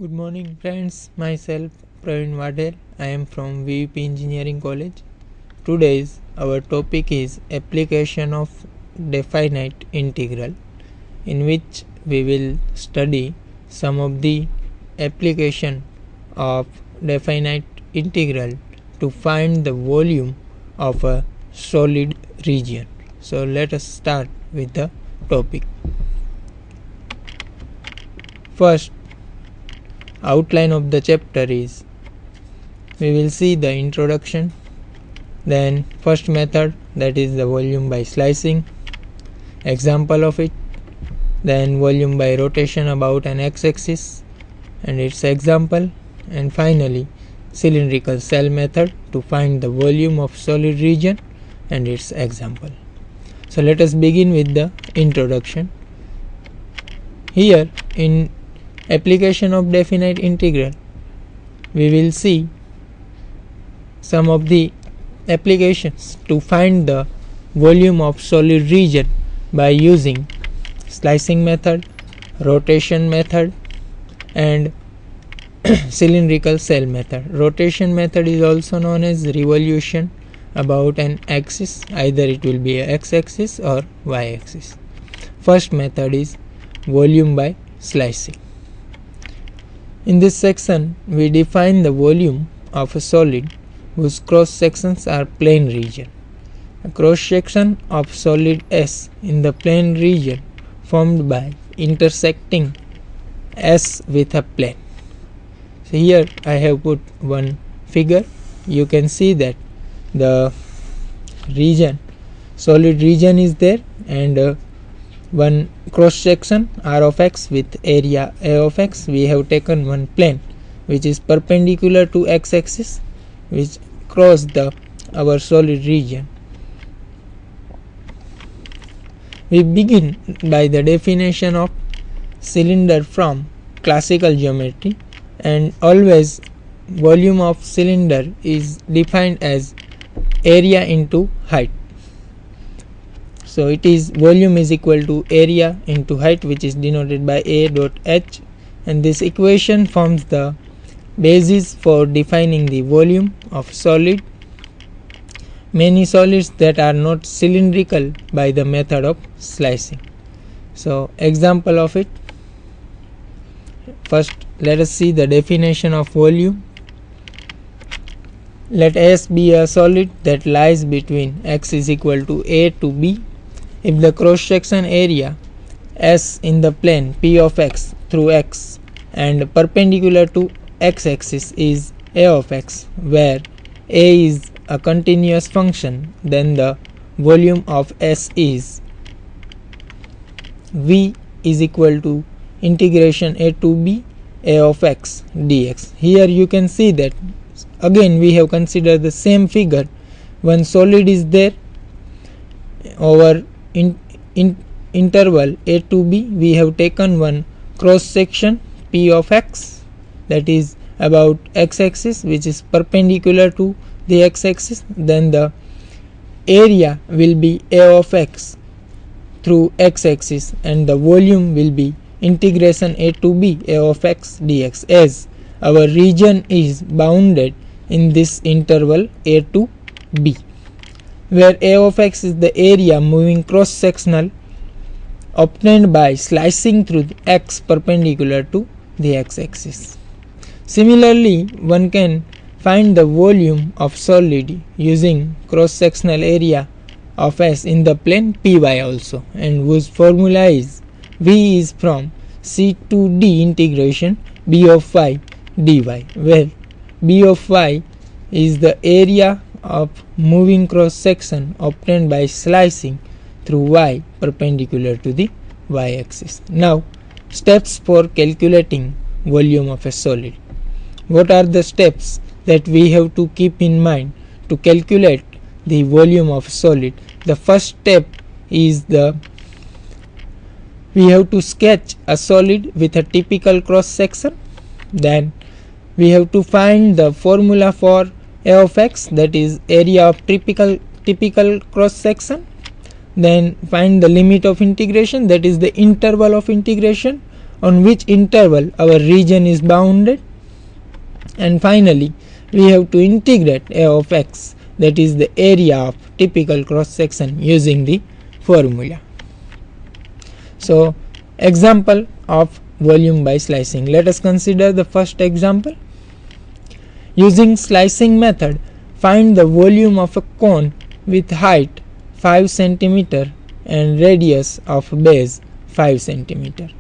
Good morning friends, myself Praveen Wadel. I am from VVP Engineering College. Today's our topic is application of definite integral, in which we will study some of the application of definite integral to find the volume of a solid region. So let us start with the topic. First, outline of the chapter is we will see the introduction, then first method, that is the volume by slicing, example of it, then volume by rotation about an x-axis and its example, and finally cylindrical cell method to find the volume of solid region and its example. So let us begin with the introduction. Here in application of definite integral, we will see some of the applications to find the volume of solid region by using slicing method, rotation method and cylindrical cell method. Rotation method is also known as revolution about an axis, either it will be a x-axis or y-axis. First method is volume by slicing. In this section, we define the volume of a solid whose cross sections are plane region. A cross section of solid S in the plane region formed by intersecting S with a plane. So here I have put one figure. You can see that the region, solid region is there, and one cross section R of x with area A of x. We have taken one plane which is perpendicular to x axis, which cross our solid region. We begin by the definition of cylinder from classical geometry, and always volume of cylinder is defined as area into height. So it is volume is equal to area into height, which is denoted by A dot H, and this equation forms the basis for defining the volume of solid. Many solids that are not cylindrical by the method of slicing. So example of it. First let us see the definition of volume. Let S be a solid that lies between x is equal to A to B. If the cross section area S in the plane P of x through x and perpendicular to x axis is A of x, where A is a continuous function, then the volume of S is V is equal to integration A to B A of x dx. Here you can see that again we have considered the same figure. One solid is there over interval A to B. We have taken one cross section P of x, that is about x axis, which is perpendicular to the x axis. Then the area will be A of x through x axis, and the volume will be integration A to B A of x dx, as our region is bounded in this interval A to B, where A of x is the area moving cross sectional obtained by slicing through x perpendicular to the x axis. Similarly, one can find the volume of solid using cross sectional area of S in the plane Py also, and whose formula is V is from C to D integration B of y dy, where B of y is the area of moving cross section obtained by slicing through y perpendicular to the y axis. Now steps for calculating volume of a solid. What are the steps that we have to keep in mind to calculate the volume of solid? The first step is we have to sketch a solid with a typical cross section. Then we have to find the formula for A of x, that is area of typical cross section. Then find the limit of integration, that is the interval of integration on which interval our region is bounded, and finally we have to integrate a of x, that is the area of typical cross section, using the formula. So example of volume by slicing. Let us consider the first example. Using slicing method, find the volume of a cone with height 5 cm and radius of base 5 cm.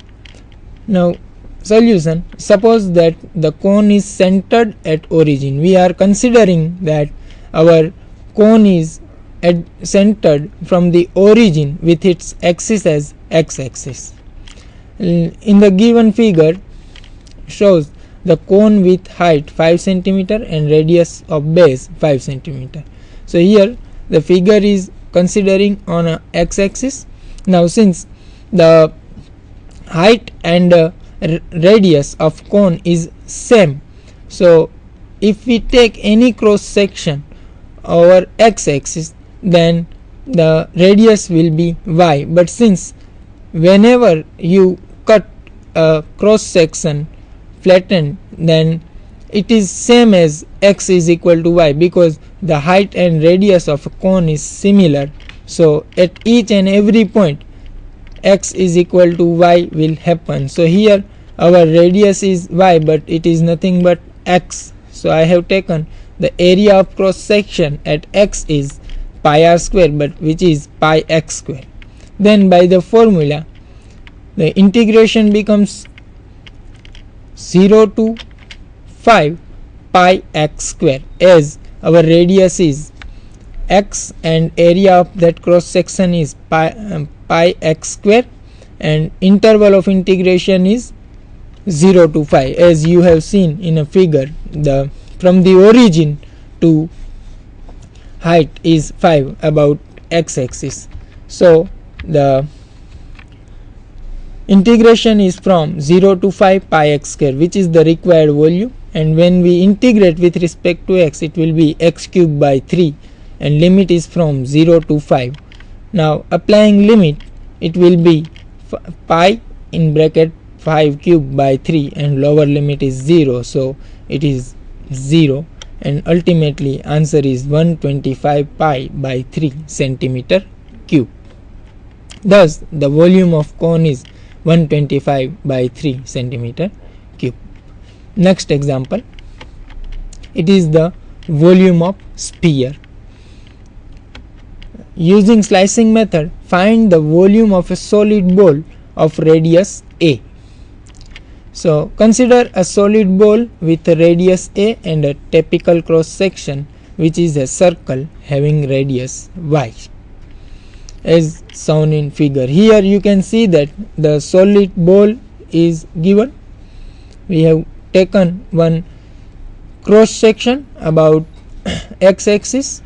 Now solution. Suppose that the cone is centered at origin. We are considering that our cone is centered from the origin with its axis as x-axis. In the given figure shows the cone with height 5 cm and radius of base 5 cm. So here the figure is considering on a x-axis. Now since the height and radius of cone is same, so if we take any cross section over x-axis, then the radius will be y. But since whenever you cut a cross section flattened, then it is same as x is equal to y, because the height and radius of a cone is similar. So at each and every point x is equal to y will happen. So here our radius is y, but it is nothing but x. So I have taken the area of cross section at x is pi r square, but which is pi x square. Then by the formula the integration becomes 0 to 5 pi x square, as our radius is x and area of that cross section is pi x square, and interval of integration is 0 to 5, as you have seen in a figure. The from the origin to height is 5 about x-axis. So the integration is from 0 to 5 pi x square, which is the required volume, and when we integrate with respect to x, it will be x cube by 3, and limit is from 0 to 5. Now applying limit, it will be pi in bracket 5 cube by 3, and lower limit is 0, so it is 0, and ultimately answer is 125 pi by 3 centimeter cube. Thus the volume of cone is 125 by 3 centimeter cube. Next example, it is the volume of sphere. Using slicing method, find the volume of a solid ball of radius a. So consider a solid ball with a radius a and a typical cross section, which is a circle having radius y, as shown in figure. Here you can see that the solid ball is given. We have taken one cross section about x-axis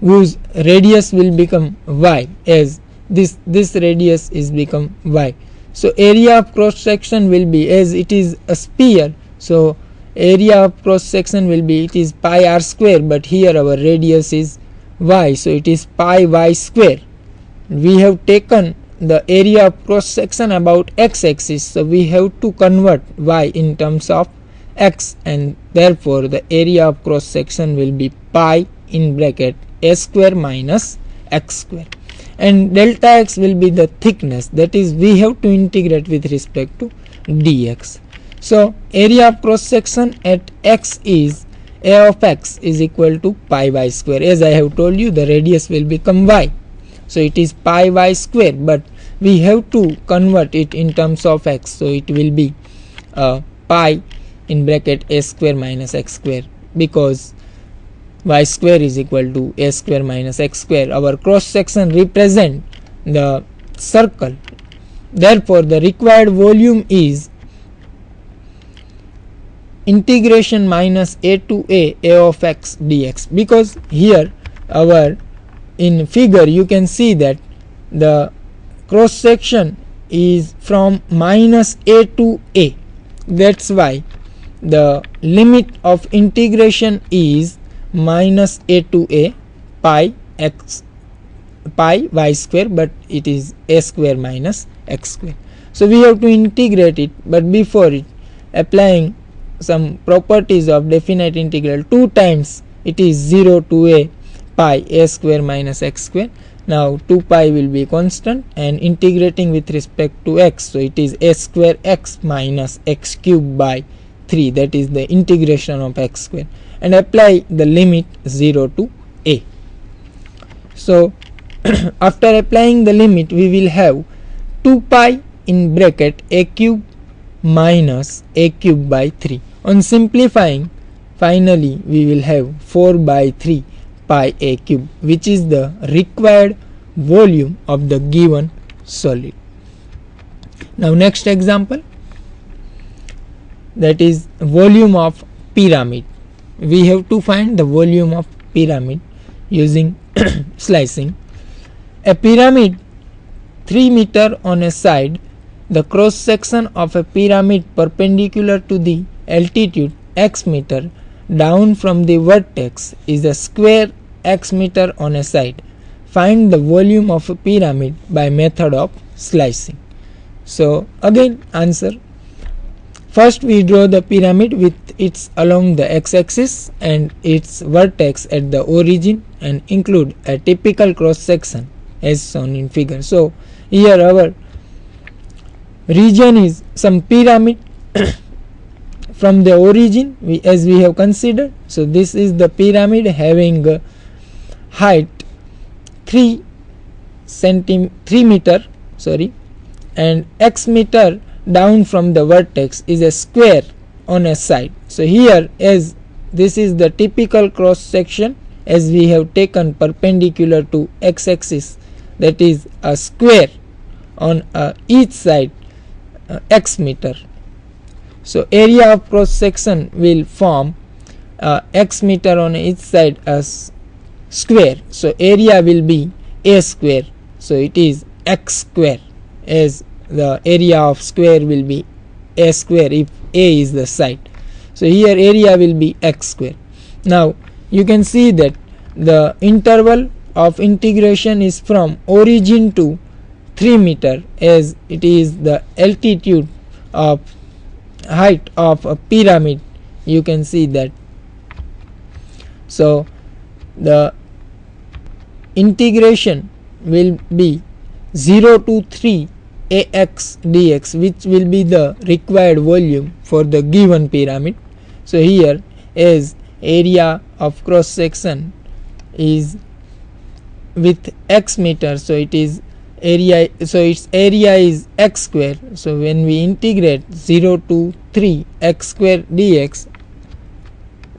whose radius will become y, as this radius is become y. So area of cross section will be, as it is a sphere, so area of cross section will be, it is pi r square, but here our radius is y, so it is pi y square. We have taken the area of cross section about x-axis, so we have to convert y in terms of x, and therefore the area of cross section will be pi in bracket a square minus x square, and delta x will be the thickness, that is we have to integrate with respect to dx. So area of cross section at x is a of x is equal to pi y square, as I have told you the radius will become y, so it is pi y square, but we have to convert it in terms of x, so it will be pi in bracket a square minus x square, because y square is equal to a square minus x square. Our cross section represent the circle, therefore the required volume is integration minus a to a of x dx, because here our in figure you can see that the cross section is from minus a to a, that's why the limit of integration is minus a to a pi y square, but it is a square minus x square. So we have to integrate it, but before it, applying some properties of definite integral, 2 times it is 0 to a pi a square minus x square. Now 2 pi will be constant and integrating with respect to x, so it is a square x minus x cube by 3, that is the integration of x square, and apply the limit 0 to a. So after applying the limit, we will have 2 pi in bracket a cube minus a cube by 3. On simplifying, finally we will have 4 by 3 pi a cube, which is the required volume of the given solid. Now next example, that is volume of pyramid. We have to find the volume of pyramid using slicing. A pyramid 3 meter on a side, the cross section of a pyramid perpendicular to the altitude x meter down from the vertex is a square x meter on a side. Find the volume of a pyramid by method of slicing. So again answer. First we draw the pyramid with its along the x-axis and its vertex at the origin and include a typical cross section as shown in figure. So here our region is some pyramid from the origin as we have considered. So this is the pyramid having height 3 meter and x meter down from the vertex is a square on a side. So here, as this is the typical cross section, as we have taken perpendicular to x axis, that is a square on each side x meter. So area of cross section will form x meter on each side as square. So area will be a square. So it is x square, as the area of square will be a square if a is the side. So here area will be x square. Now you can see that the interval of integration is from origin to 3 meter, as it is the altitude of height of a pyramid. You can see that. So the integration will be 0 to 3 ax dx, which will be the required volume for the given pyramid. So here, as area of cross section is with x meter, so it is area, so its area is x square. So when we integrate 0 to 3 x square dx,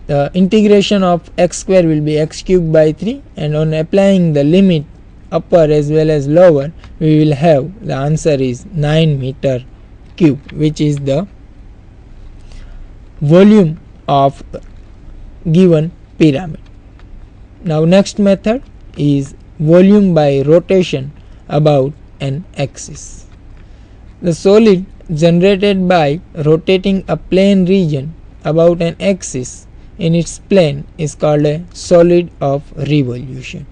the integration of x square will be x cube by 3, and on applying the limit upper as well as lower, we will have the answer is 9 meter cube, which is the volume of given pyramid. Now next method is volume by rotation about an axis. The solid generated by rotating a plane region about an axis in its plane is called a solid of revolution.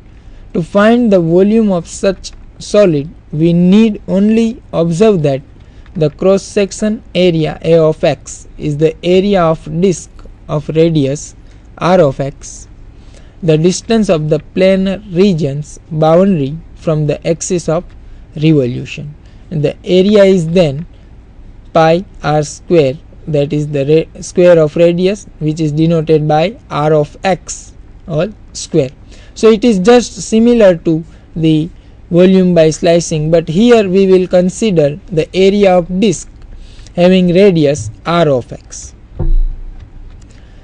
To find the volume of such solid, we need only observe that the cross section area A of x is the area of disk of radius r of x, the distance of the planar region's boundary from the axis of revolution, and the area is then pi r square, that is the square of radius, which is denoted by r of x all square. So it is just similar to the volume by slicing, but here we will consider the area of disk having radius r of x.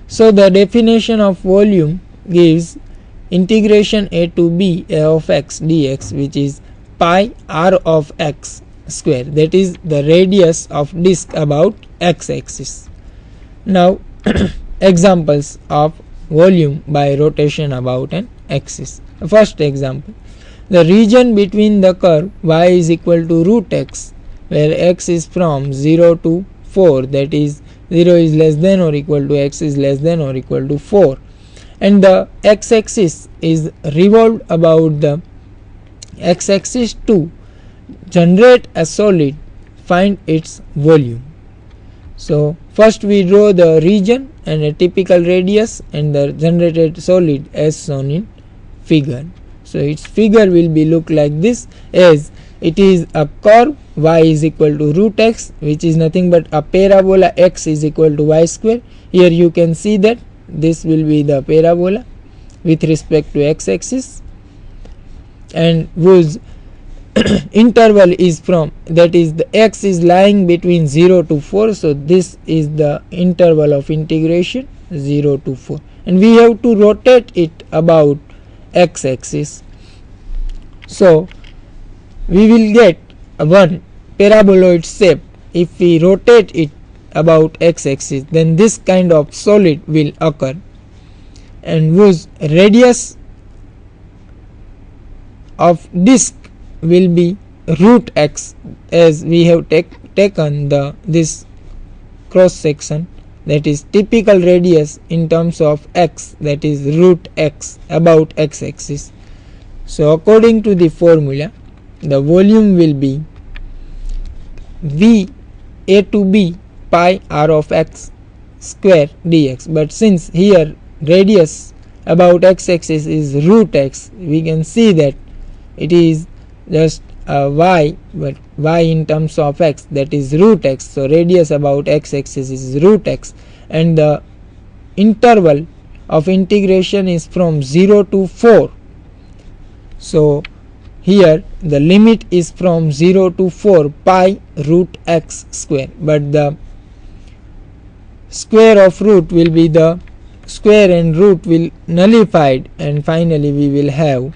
So the definition of volume gives integration a to b a of x dx, which is pi r of x square, that is the radius of disk about x axis. Now examples of volume by rotation about an axis. First example, the region between the curve y is equal to root x, where x is from 0 to 4, that is 0 is less than or equal to x is less than or equal to 4, and the x axis is revolved about the x axis to generate a solid, find its volume. So first we draw the region and a typical radius and the generated solid as shown in figure. So its figure will be look like this, as it is a curve y is equal to root x, which is nothing but a parabola x is equal to y square. Here you can see that this will be the parabola with respect to x axis, and whose interval is from, that is the x is lying between 0 to 4. So this is the interval of integration 0 to 4, and we have to rotate it about x axis. So we will get one paraboloid shape if we rotate it about x axis. Then this kind of solid will occur, and whose radius of disk will be root x, as we have taken this cross section, that is typical radius in terms of x, that is root x about x axis. So according to the formula, the volume will be v a to b pi r of x square dx. But since here radius about x axis is root x, we can see that it is just y, but y in terms of x, that is root x. So radius about x axis is root x, and the interval of integration is from 0 to 4. So here the limit is from 0 to 4 pi root x square, but the square of root will be the square and root will nullified, and finally we will have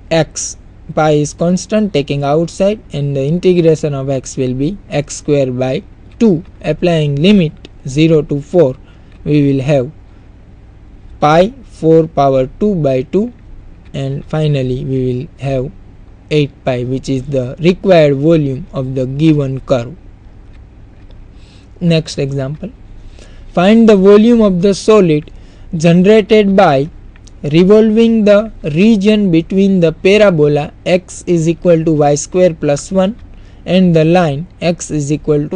x. Pi is constant taking outside, and the integration of x will be x square by 2. Applying limit 0 to 4, we will have pi 4 power 2 by 2, and finally we will have 8 pi, which is the required volume of the given curve. Next example, find the volume of the solid generated by revolving the region between the parabola x is equal to y square plus 1 and the line x is equal to